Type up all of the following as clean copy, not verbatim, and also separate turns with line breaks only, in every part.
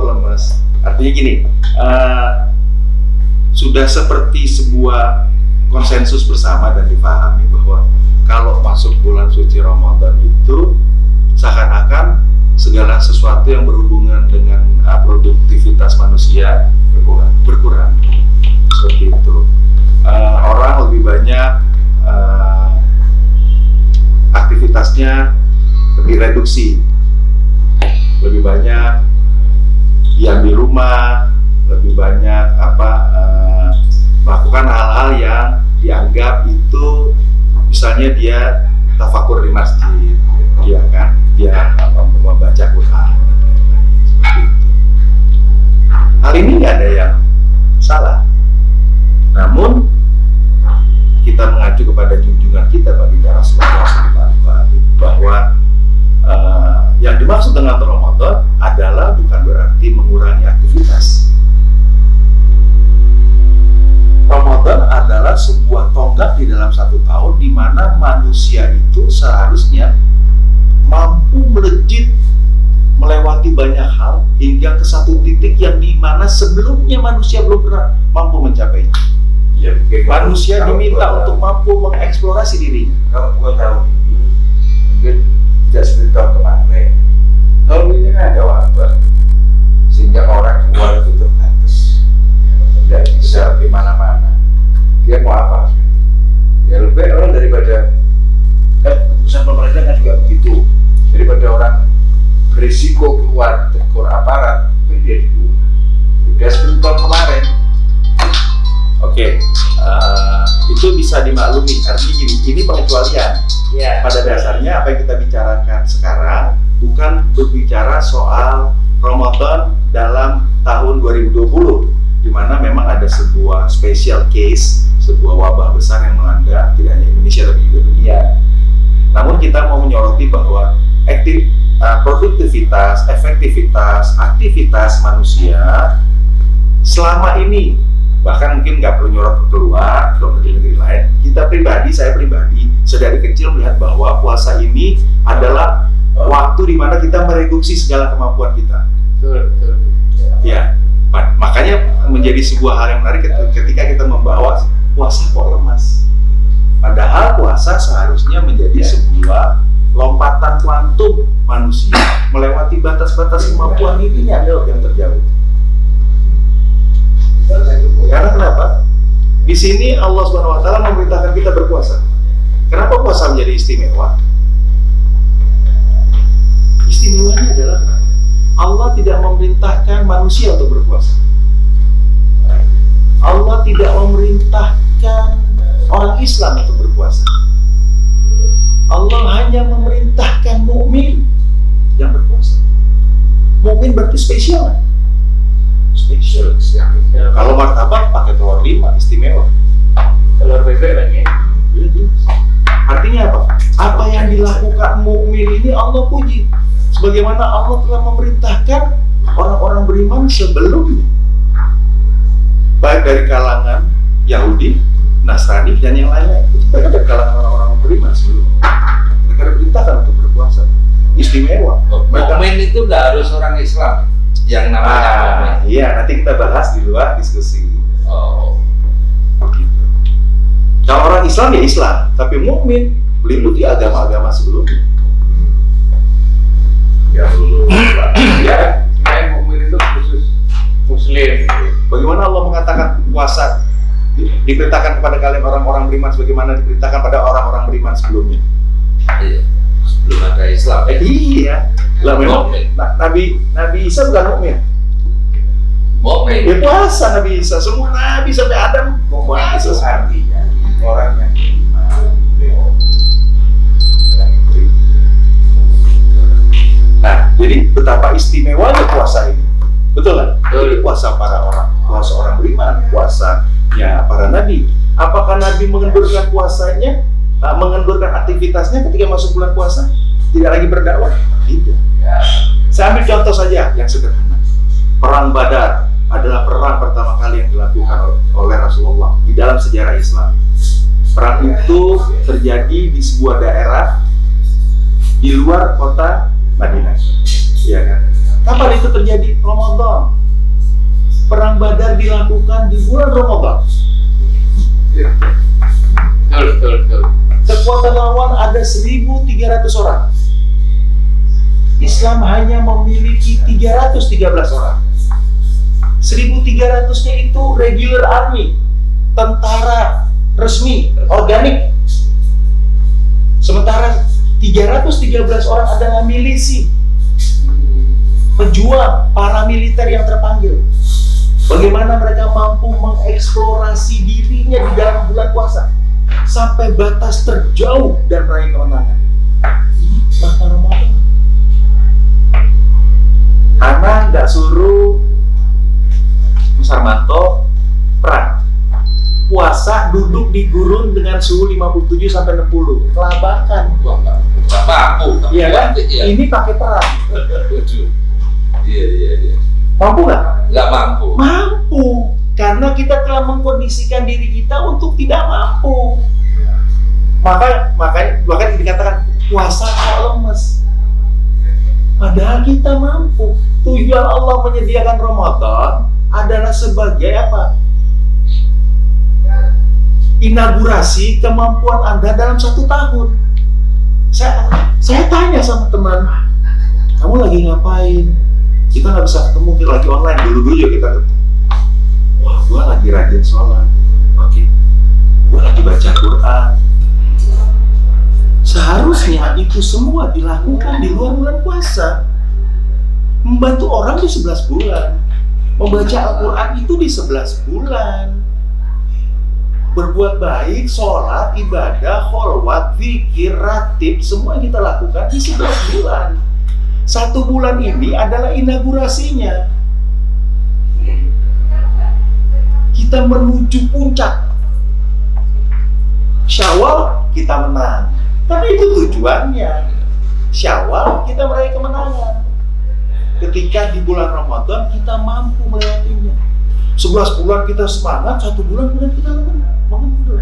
lemes. Artinya gini, sudah seperti sebuah konsensus bersama dan dipahami bahwa kalau masuk bulan suci Ramadan itu seakan-akan segala sesuatu yang berhubungan dengan produktivitas manusia berkurang. Seperti itu. Orang lebih banyak aktivitasnya lebih reduksi, lebih banyak diam di rumah, lebih banyak melakukan hal-hal yang dianggap itu, misalnya dia tafakur di masjid, dia membaca Quran dan lain-lain seperti itu. Hal ini nggak ada yang salah, namun kita mengacu kepada junjungan kita baginda Rasulullah SAW bahwa yang dimaksud dengan Ramadan adalah bukan berarti mengurangi aktivitas. Ramadan adalah sebuah tonggak di dalam satu tahun di mana manusia itu seharusnya mampu melejit melewati banyak hal hingga ke satu titik yang di mana sebelumnya manusia belum pernah mampu mencapainya. Ya, manusia diminta untuk mampu mengeksplorasi dirinya.
Kalau gua tahu ini mungkin tidak seperti tahun kemarin. Tahun ini kan ada wabah, sehingga orang keluar itu terbatas, tidak bisa di mana-mana. Dia mau apa? Ya lebih orang daripada keputusan pemerintah kan juga begitu. Daripada orang berisiko keluar tegur aparat, dia di rumah. Sudah seperti tahun kemarin.
Oke, itu bisa dimaklumi. Artinya gini, ini pengecualian.
Ya.
Pada dasarnya apa yang kita bicarakan sekarang bukan berbicara soal Ramadan dalam tahun 2020, di mana memang ada sebuah special case, sebuah wabah besar yang melanda tidak hanya Indonesia tapi juga dunia. Namun kita mau menyoroti bahwa produktivitas, efektivitas, aktivitas manusia selama ini, bahkan mungkin nggak perlu nyorot keluar ke negeri-negeri lain, saya pribadi sedari kecil melihat bahwa puasa ini adalah waktu di mana kita mereduksi segala kemampuan kita.
Betul.
Ya, makanya menjadi sebuah hal yang menarik ketika kita membawa puasa kok lemas. Padahal puasa seharusnya menjadi sebuah lompatan kuantum manusia melewati batas-batas kemampuan dirinya yang terjauh. Karena kenapa? Di sini Allah Subhanahu wa taala memerintahkan kita berpuasa. Kenapa puasa menjadi istimewa? Istimewanya adalah Allah tidak memerintahkan manusia untuk berpuasa. Allah tidak memerintahkan orang Islam untuk berpuasa. Allah hanya memerintahkan mukmin yang berpuasa. Mukmin berarti spesial. Spesial. Kalau martabak pakai telur 5, istimewa.
Telur bebek lagi.
Artinya apa? Apa yang dilakukan mukmin ini Allah puji. Sebagaimana Allah telah memerintahkan orang-orang beriman sebelumnya, baik dari kalangan Yahudi, Nasrani, dan yang lainnya. Mereka dari kalangan orang-orang beriman sebelumnya. Mereka diperintahkan untuk berpuasa. Istimewa.
Mukmin itu nggak harus orang Islam yang namanya mukmin.
Iya, nanti kita bahas di luar diskusi.
Oh.
Gitu. Kalau orang Islam ya Islam, tapi mukmin meliputi agama-agama sebelumnya.
Ya dulu. Ya, main mukmin itu khusus Muslim.
Bagaimana Allah mengatakan puasa diperintahkan kepada kalian orang-orang beriman sebagaimana diperintahkan pada orang-orang beriman sebelumnya?
Iya. Sebelum ada Islam.
Iya. Lah memang Nabi Isa bukan mukmin.
Mukmin.
Ya puasa Nabi Isa, semua nabi sampai Adam puasa.
Artinya orang yang
Nah, jadi betapa istimewanya puasa ini, betul kan?
Betul.
Puasa puasa orang beriman, puasanya para nabi. Apakah Nabi mengendurkan puasanya, mengendurkan aktivitasnya ketika masuk bulan puasa? Tidak lagi berdakwah? Tidak. Saya ambil contoh saja yang sederhana. Perang Badar adalah perang pertama kali yang dilakukan oleh Rasulullah di dalam sejarah Islam. Perang itu terjadi di sebuah daerah di luar kota Madinah, ya kan? Kapan itu terjadi? Ramadan. Perang Badar dilakukan di bulan Ramadan.
Betul.
Kekuatan lawan ada 1.300 orang. Islam hanya memiliki 313 orang. 1.300-nya itu regular army, tentara resmi, organik. Sementara 313 orang adalah milisi, pejuang, paramiliter yang terpanggil. Bagaimana mereka mampu mengeksplorasi dirinya di dalam bulan puasa sampai batas terjauh dan meraih kemenangan. Ini maka Ramadan. Ana nggak suruh Sarmanto perang. Puasa duduk di gurun dengan suhu 57 sampai 60. Kelabakan.
Wah, nggak mampu.
Iya kan?
Iya.
Ini pakai perang.
Iya.
Mampu nggak?
Nggak mampu.
Mampu. Karena kita telah mengkondisikan diri kita untuk tidak mampu. Makanya dikatakan puasa kok lemes. Padahal kita mampu. Tujuan Allah menyediakan Ramadan adalah sebagai apa? Inaugurasi kemampuan Anda dalam 1 tahun. Saya tanya sama teman, kamu lagi ngapain? Kita nggak bisa ketemu, kita lagi online. Dulu ya kita ketemu. Wah, gua lagi rajin sholat. Oke, gua lagi baca Quran. Seharusnya itu semua dilakukan di luar bulan puasa. Membantu orang di 11 bulan. Membaca Al-Quran itu di 11 bulan. Berbuat baik, sholat, ibadah, kholwat, zikir, ratib, semua yang kita lakukan di 11 bulan. 1 bulan ini adalah inaugurasinya. Kita menuju puncak. Syawal kita menang. Tapi itu tujuannya. Syawal kita meraih kemenangan. Ketika di bulan Ramadan kita mampu melewatinya. 11 bulan kita semangat, 1 bulan kemudian kita mengundur.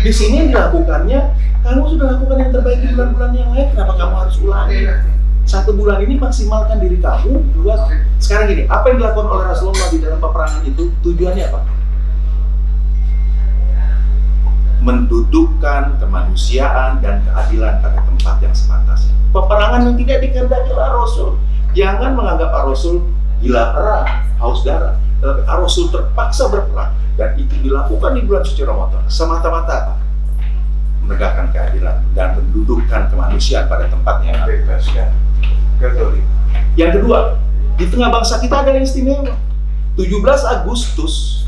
Di sini yang dilakukannya, kamu sudah lakukan yang terbaik di bulan-bulan yang lain, kenapa kamu harus ulangi? 1 bulan ini maksimalkan diri kamu buat. Sekarang gini, apa yang dilakukan oleh Rasulullah di dalam peperangan itu tujuannya apa? Mendudukkan kemanusiaan dan keadilan pada tempat yang sepantasnya. Peperangan yang tidak dikehendaki oleh Rasul. Jangan menganggap Rasul gila perang, haus darah. Tetapi Rasul terpaksa berperang dan itu dilakukan di bulan suci Ramadan semata-mata apa? Menegakkan keadilan dan mendudukkan kemanusiaan pada tempatnya yang
Bebaskan Katolik.
Yang kedua, di tengah bangsa kita ada yang istimewa. 17 Agustus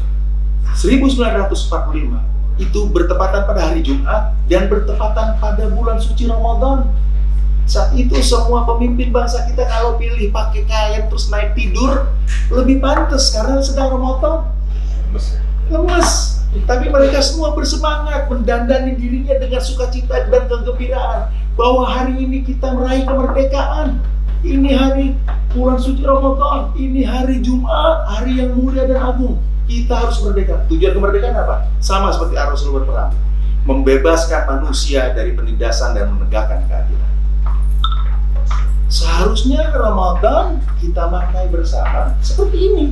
1945 itu bertepatan pada hari Jumat dan bertepatan pada bulan suci Ramadan. Saat itu semua pemimpin bangsa kita kalau pilih pakai kain terus naik tidur lebih pantas karena sedang Ramadan. Lemes. Tapi mereka semua bersemangat mendandani dirinya dengan sukacita dan kegembiraan bahwa hari ini kita meraih kemerdekaan. Ini hari bulan suci Ramadan, ini hari Jumat, hari yang mulia dan agung. Kita harus merdeka. Tujuan kemerdekaan apa? Sama seperti Rasul berperang, membebaskan manusia dari penindasan dan menegakkan keadilan. Seharusnya Ramadan kita maknai bersama seperti ini.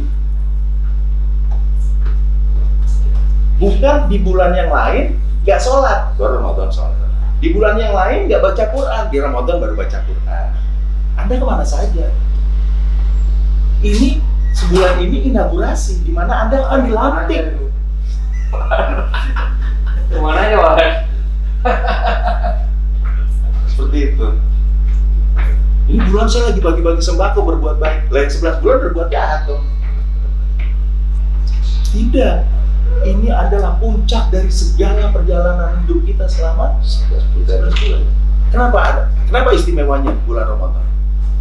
Bukan di bulan yang lain nggak sholat, baru Ramadan sholat. Di bulan yang lain nggak baca Quran, di Ramadan baru baca Quran. Anda kemana saja? Ini sebulan ini inaugurasi, di mana Anda akan dilantik.
Kemana ya, Pak?
Seperti itu. Ini bulan saya lagi bagi-bagi sembako, berbuat baik. Lain 11 bulan berbuat jahat dong. Tidak. Ini adalah puncak dari segala perjalanan hidup kita selama 11 bulan. Kenapa istimewanya bulan Ramadan?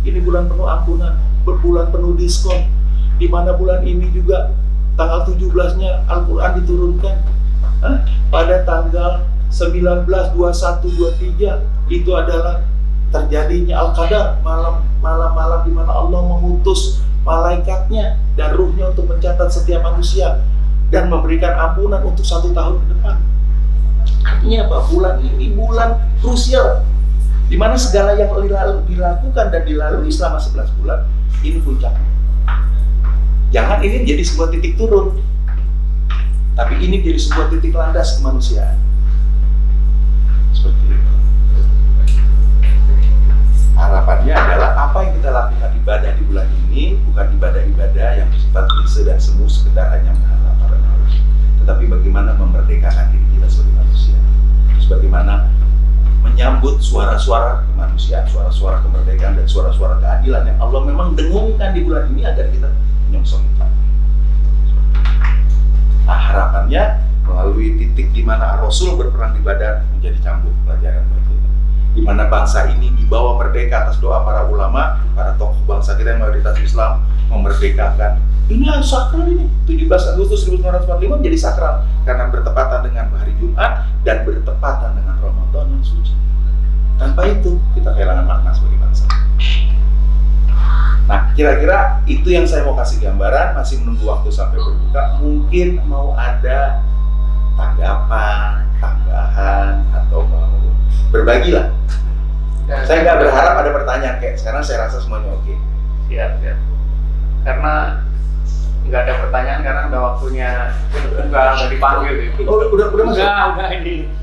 Ini bulan penuh ampunan, berbulan penuh diskon. Di mana bulan ini juga tanggal 17-nya Al-Quran diturunkan. Pada tanggal 19, 21, 23 itu adalah terjadinya Al-Qadar, malam-malam di mana Allah mengutus malaikatnya dan ruhnya untuk mencatat setiap manusia dan memberikan ampunan untuk 1 tahun ke depan. Artinya apa? Bulan ini bulan krusial. Di mana segala yang dilakukan dan dilalui selama 11 bulan, ini puncaknya. Jangan ini jadi sebuah titik turun, tapi ini jadi sebuah titik landas kemanusiaan. Seperti itu. Harapannya adalah apa yang kita lakukan ibadah di bulan ini bukan ibadah-ibadah yang bersifat klise dan semu sekedar hanya mengharap para manusia, tetapi bagaimana memerdekakan diri kita sebagai manusia. Terus bagaimana menyambut suara-suara kemanusiaan, suara-suara kemerdekaan dan suara-suara keadilan yang Allah memang dengungkan di bulan ini agar kita menyongsong itu. Nah, harapannya melalui titik di mana Rasul berperang di Badar menjadi cambuk pelajaran buat kita. Di mana bangsa ini dibawa merdeka atas doa para ulama, para tokoh bangsa kita yang mayoritas Islam memerdekakan. Ini sakral ini, 17 Agustus 1945 menjadi sakral karena bertepatan dengan hari Jumat dan bertepatan dengan Ramadan yang suci. Tanpa itu kita kehilangan makna sebagai bangsa. Nah, kira-kira itu yang saya mau kasih gambaran. Masih menunggu waktu sampai berbuka. Mungkin mau ada tanggapan, tambahan, atau mau berbagi lah. Saya nggak berharap ada pertanyaan kayak sekarang. Saya rasa semuanya oke.
Siap. Karena nggak ada pertanyaan karena udah waktunya udah dipanggil gitu.
Oh, udah masuk?
Udah ini.